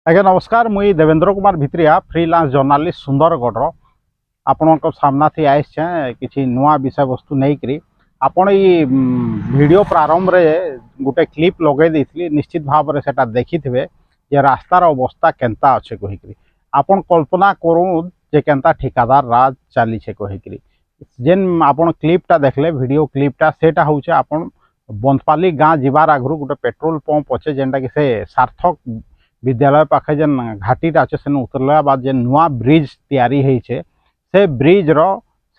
आज्ञा नमस्कार मुई देवेंद्र कुमार भित्रिया फ्रीलांस जर्नालिस्ट सुंदरगढ़ आपण सामना थी आए किसी नुआ विषय वस्तु नहीं करी आपण ये वीडियो प्रारंभ रे गोटे क्लिप लगे देती निश्चित भाव में सेटा देखी थे जे रास्तार अवस्था केनता अच्छे कहीकि आपण कल्पना करूँ जे केनता ठिकादार राज चली कहीकि जेन आपण क्लिपटा देखले वीडियो क्लिपटा सेटा हूँ आपण बंदपाली गाँ जीवार आगु गोटे पेट्रोल पंप अच्छे जेनटा कि से सार्थक विद्यालय पाखे जेन घाटीटा अच्छे से उतरला बाद जेन नुआ ब्रिज तैयारी होइछे से ब्रिज रो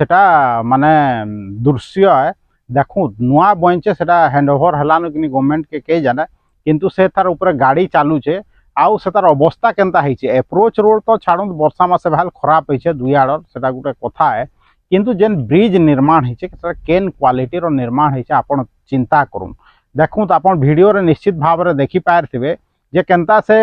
सेटा माने दृश्य है देखू नुआ बचे सेटा हैंडओवर हलान कि गवर्नमेंट के जाने किंतु से तार ऊपर गाड़ी चालूचे आउ से तार अवस्था केनता होइछे एप्रोच रोड तो छाड़ू वर्षा मासे भाल खराब होइछे दुई आड़ सेटा गोटे कथा है किंतु जेन ब्रिज निर्माण होइछे सेटा केन क्वालिटी रो निर्माण होइछे आपण चिंता करूँ देखूँ तो आपण वीडियो रे निश्चित भाव में देखि पारथिबे जे केनता से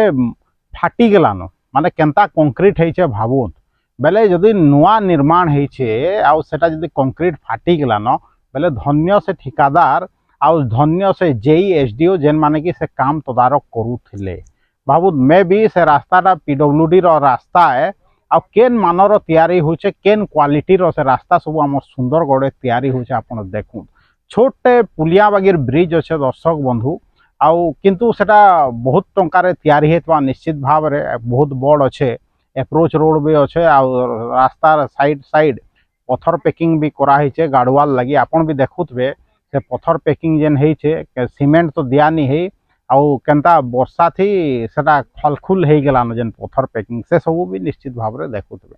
फाटी गलान माने केनता कंक्रीट होइछे भावुन बेले जदि नुआ निर्माण होइछे आउ सेटा जदि कंक्रीट फाटी गलान बेले धन्य से ठिकादार आउ धन्य से जेई एसडीओ जेन माने कि से काम तदारक करूथिले भावु मे भी से रास्ताटा पीडब्ल्यूडी रो रास्ता है आ केन मानर तैयारी होइछे केन क्वालिटी रो से रास्ता सब आम सुंदरगढ़ तैयारी होइछे आपण देखू छोटे पुलिया बागिर ब्रिज अच्छे दर्शक बंधु आउ किंतु सेटा बहुत टंकार तैयारी हेतवा निश्चित भाव में बहुत बड़ अच्छे एप्रोच रोड भी अच्छे रास्तार साइड साइड पत्थर पैकिंग भी कराई गाड़वाल लगी आपन भी देखुवे से पत्थर पैकिंग जेन है सीमेंट तो दिया नहीं है आउ केनता वर्षा थी सेटा खलखुल हो गलान जेन पत्थर पैकिंग से सब भी निश्चित भाव में देखुवे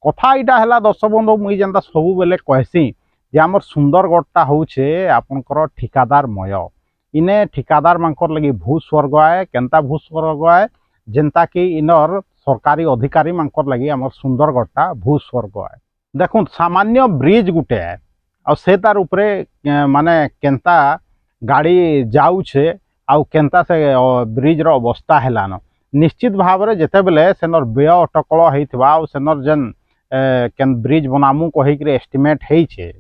कथा यहाँ है दर्शक बंधु मुई जेनता सब बेले कहसी जे आमर सुंदरगढ़टा होचे आपनकर ठिकादारमय इने ठिकादार मानकर लगी भूस्वर्ग है केनता भूस्वर्ग है जेनता कि इनर सरकारी अधिकारी मानकर लगी आमर सुंदरगढ़टा भूस्वर्ग है देखो सामान्य ब्रिज गुटे है और से तार उपरे माने केनता गाड़ी जाऊे आउ केनता से ब्रिज रो अवस्था हेलान निश्चित भाव में जिते बेले सेनर व्यय अटकल होइथिबा सेनर जेन केन ब्रिज बनामु कहीकि एस्टिमेट होइछे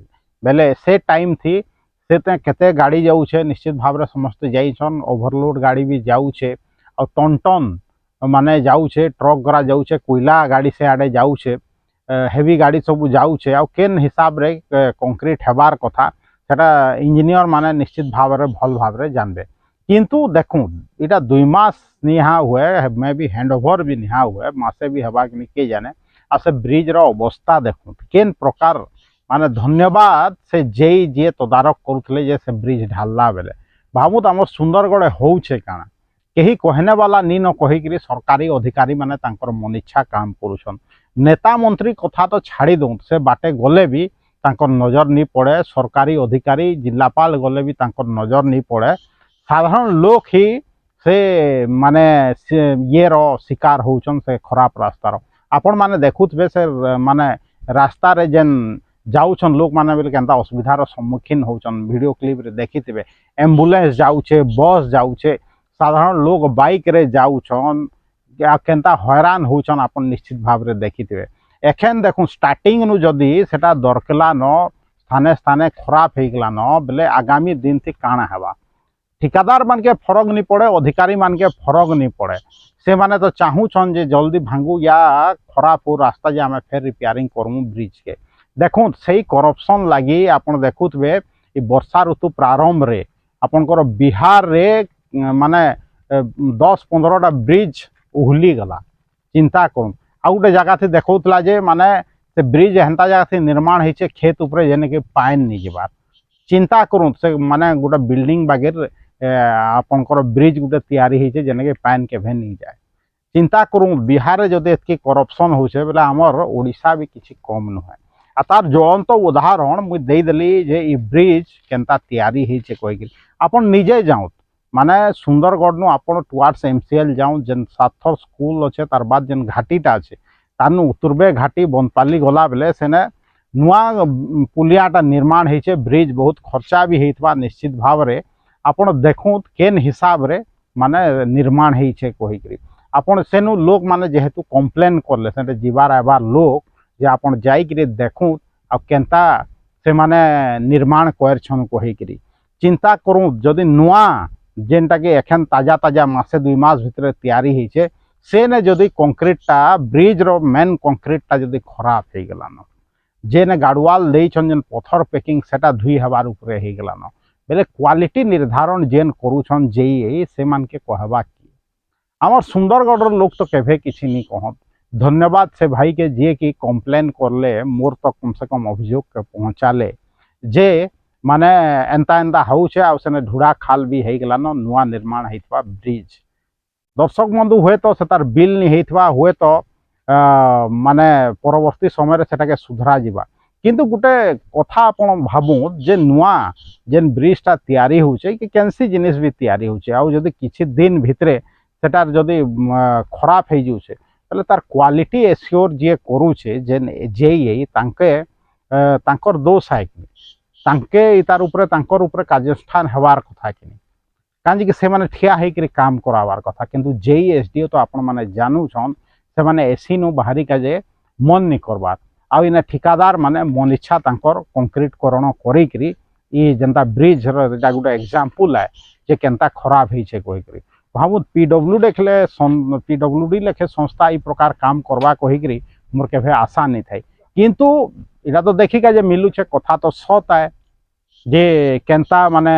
बेले से टाइम थी से केते गाड़ी जाऊे निश्चित भाव में समस्त जाइछन ओवरलोड गाड़ी भी जाऊे और टन टन माने जाऊे ट्रक गरा जाऊे कोयला गाड़ी से आड़े जाऊे हेवी गाड़ी सब जाऊे आ केन हिसाब रे कंक्रीट हेबार कथा सेटा इंजीनियर माने निश्चित भाव में भल भाव में जानबे किंतु देखूँ इटा 2 मास निहा हुए मे भी हैंडओवर भी निहा हुए मासे भी हेबा कि के जाने आ से ब्रिज रो अवस्था देखूँ केन प्रकार माने धन्यवाद से जेई जे तदारक करुले जे से ब्रिज ढालला बेले भावु तो आम सुंदरगढ़ होउछे काना कहीं कहने वाला नी न कहीकि सरकारी अधिकारी माने तांकर मन इच्छा काम करुछन नेता मंत्री कथा तो छाड़ी दो से बाटे गले भी तांकर नजर नहीं पड़े सरकारी अधिकारी जिलापाल गले भी तांकर नजर नहीं पड़े साधारण लोग ही से माने ये रो शिकार होउछन से खराब रास्तार आपण माने देखुथबे से माने रास्ता रे जेन जाऊन लोक मैंने बोले केनता असुविधार सम्मुखीन होचन वीडियो क्लिप रे देखी थे एम्बुलेंस जाऊे बस जाऊे साधारण लोग बाइक रे जाऊन केनता हैरान होचन अपन निश्चित भाव रे देखी थे एखेन देखूँ स्टार्टिंग नु जदि सेटा दरकला न स्थाने स्थाने खराब हो गला न बेले आगामी दिन थी काଣା हेबा ठिकादार मान के फरक नहीं पड़े अधिकारी मान के फरक नहीं पड़े से माने तो चाहूछन जे जल्दी भांगू या खराब हो रास्ता जे आम फेर रिपेयरिंग करमु ब्रिज के देखो से करप्शन लगी आपन देखुवे वर्षा ऋतु प्रारंभ रे आपनकर बिहार रे माने 10-15टा ब्रिज उहली गला चिंता करूँ आ गोटे जगह थी देखौतला जे माने से ब्रिज हेन्ता जगह थी निर्माण होइछे खेत उपरे जेने कि पाइन नहीं जबार चिंता करूँ से माने गोटे बिल्डिंग बागेर आपनकर ब्रिज गोटे तैयारी होइछे जेने कि पाइन केभे नहीं जाए चिंता करूँ बिहार रे जदि एतकी करप्शन होइछे बेले हमर ओडिशा भी किछि कम नुहे आ तार ज्वलंत उदाहरण मुझे देदेली जे ई ब्रिज केनता तैयारी होइछे कहीकि आपन निजे जाऊँ माने सुंदरगढ़ नु आपन टुवार्ड्स एमसीएल जाऊँ जेन साथर स्कूल अच्छे तार बाद जेन घाटीटा अच्छे तानु उतरबे घाटी बनपाली गला बेले सेने नुआ पुलियाटा निर्माण होइछे ब्रिज बहुत खर्चा भी होइतबा निश्चित भाव रे आपन देखूँ केन हिसाब रे माने निर्माण होइछे कहीकि आपन सेनु लोक माने जेहेतु कंप्लेन करले सेटे जीवार आबार लोक जे आपन जाइकि देखूँ आ केनता से माने निर्माण करछन कहीकि चिंता करूँ जदि नुआ जेनटा कि एखन ताजा ताजा मासे 2 मास भितर तैयारी होइछे सेने जदि कंक्रीटा ब्रिज रो मेन कंक्रीटा जदि खराब हो गलान जेने गाड़वाल देछन जेन पत्थर पैकिंग सेटा धुई हबार उपरे हो गलान बेले क्वालिटी निर्धारण जेन करूछन जेई से मान के कहबा कि आमर सुंदरगढ़ लोक तो केभे किसी नहीं कहत धन्यवाद से भाई के जे कि कंप्लेन करले मोर तक कम से कम अभियोग के पहुँचाले जे माने एंता एंता हाउचे आ सेने ढुड़ा खाल भी हो गलान नुआ निर्माण होइतबा ब्रिज दर्शक बंधु हुए तो से तार बिल नहीं होइतबा हुए तो माने परवर्ती समय सेटा के सुधरा जिबा किंतु गोटे कथा आपण भाबू जे नुआ जेन ब्रिजटा तैयारी होचे कि कैंसी जिनिस भी तैयारी होचे आ जदि किछि दिन भितरे सेटार जदि खराब हो जाउचे ताले तार क्वालिटी एश्योर जे करूचे जेन जेई तांके तांकर दोष है कि तांके तार ऊपर तांकर ऊपर कार्यानुष्ठान हेबार कथा कि कांजी कि से माने ठिया है कि काम करावार कथा किंतु जेई एसडीओ तो आपण माने जानू छन से माने एसी नु बाहरी का जे मन नहीं करबार आ इना ठिकादार माने मन इच्छा तांकर कंक्रीट करण करी करी ई जनता ब्रिज रो एटा गुटा एग्जांपल है जे केनता खराब होई छे कोइ करी भाबू पीडब्ल्यू देखले पीडब्ल्यूडी लेखे संस्था ई प्रकार काम करबा कहि करी मोर केभे आशा नहीं थाई किंतु इटा तो देखी का जे मिलू छे कथा तो सत है जे केनता माने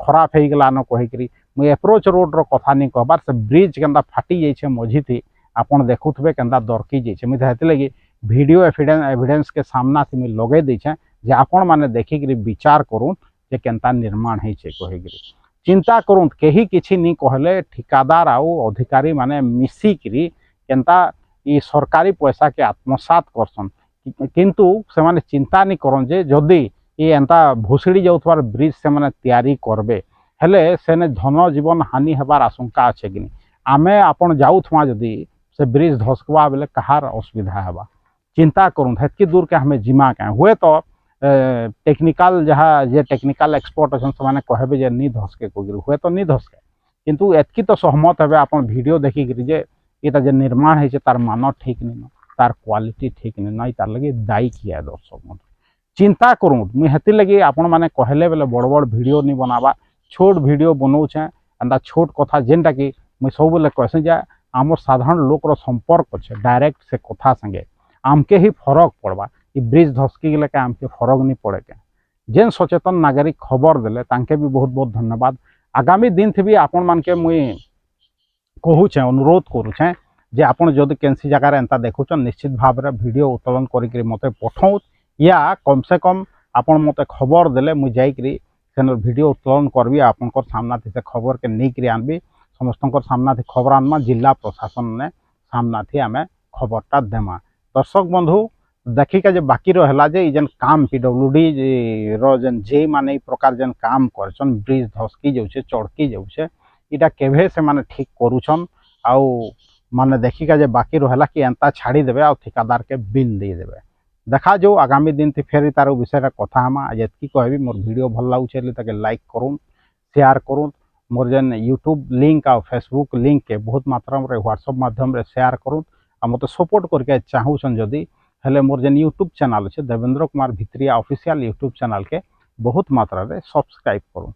खराब हो गला न कहि करी मुई अप्रोच रोड रो कथा नहीं कहबार से ब्रिज केनता फाटी जाई छे मझी थी आपण देखुथबे केनता दरकी जाई छे मुई हेते लगी वीडियो एविडेंस के सामना से मुई लगे दै छे जे आपण माने देखि करी विचार करूं जे केनता निर्माण है छे कहि करी चिंता करूं केही किछि नहीं कहले ठिकादार आउ अधिकारी माने मिसी करी केनता ई सरकारी पैसा के आत्मसात करसन किंतु से माने चिंता नहीं करन जे जदी ये एंता भुसड़ी जाउथवार ब्रिज से माने तैयारी करबे हेले सेने धन जीवन हानि हेबार आशंका अच्छे कि आमे आपण जाउथवा जदी से ब्रिज धसकवा बेले कहार असुविधा हेबा चिंता करूँ हेतकी दूर के हमें जिमा क्या हुए तो टेक्निकल जहाँ जे टेक्निकल एक्सपर्ट अच्छे से माने कहबे जे नहीं धसके कोई हुए तो नहीं धसके किंतु एतकी तो सहमत हेबे आपण वीडियो देखिक जे इटा जे निर्माण है तार मान ठीक नहीं तार क्वालिटी ठीक नहीं तार लगे दायी किया दर्शक बंधु चिंता करूँ मुझे हेती लगे आपण मैंने कहले बेले बड़ बड़ वीडियो नहीं बनावा छोट वीडियो बनाऊे एंता छोट कथा जेनटा कि मुझे सब बेले कहसे जे आमर साधारण लोक संपर्क अच्छे डायरेक्ट से कथा संगे आमके ही फरक पड़वा ये ब्रिज धसकी गले के आमके फरक नहीं पड़े के जेन सचेतन नागरिक खबर देले तांके भी बहुत बहुत धन्यवाद आगामी दिन थी भी आपण मान के मुई कहूचे अनुरोध करूचे जे आपण जदि केनसी जगार एंता देखुचन निश्चित भाव में वीडियो उत्तोलन करी मते पठाऊ या कम से कम आपण मते खबर देले मुई जाइकरी सेनर वीडियो उत्तोलन करबी आपनकर सामना थी से खबर के नहीं करी आनबी समस्तकर सामना थी खबर आनमा जिला प्रशासन ने सामना थी आमे खबरटा देमा दर्शक बंधु देखिका जे बाकी रहा जे जेन काम पीडब्ल्यूडी रो जेन जे माने ई प्रकार जेन काम करछन ब्रिज धसकी जाउछे चढ़की जाउछे इटा केभे से माने ठीक करूछन आउ माने देखिका जे बाकी रहा कि एंता छाड़ी देबे आ ठेकेदार के बिल दे देबे देखा जो आगामी दिन थी फेर तार विषय कथा हम आज एतकी कहबी मोर वीडियो भल लागुचे ताके लाइक करूँ शेयर करूँ मोर जेन यूट्यूब लिंक आ फेसबुक लिंक के बहुत मात्रा में व्हाट्सएप माध्यम शेयर करूँ आ मत सपोर्ट करके चाहूसन जदि हेले मोर जेन यूट्यूब चैनल अच्छे Devendra Kumar Bhitriya official YouTube channel के बहुत मात्रा रे सब्सक्राइब करूँ।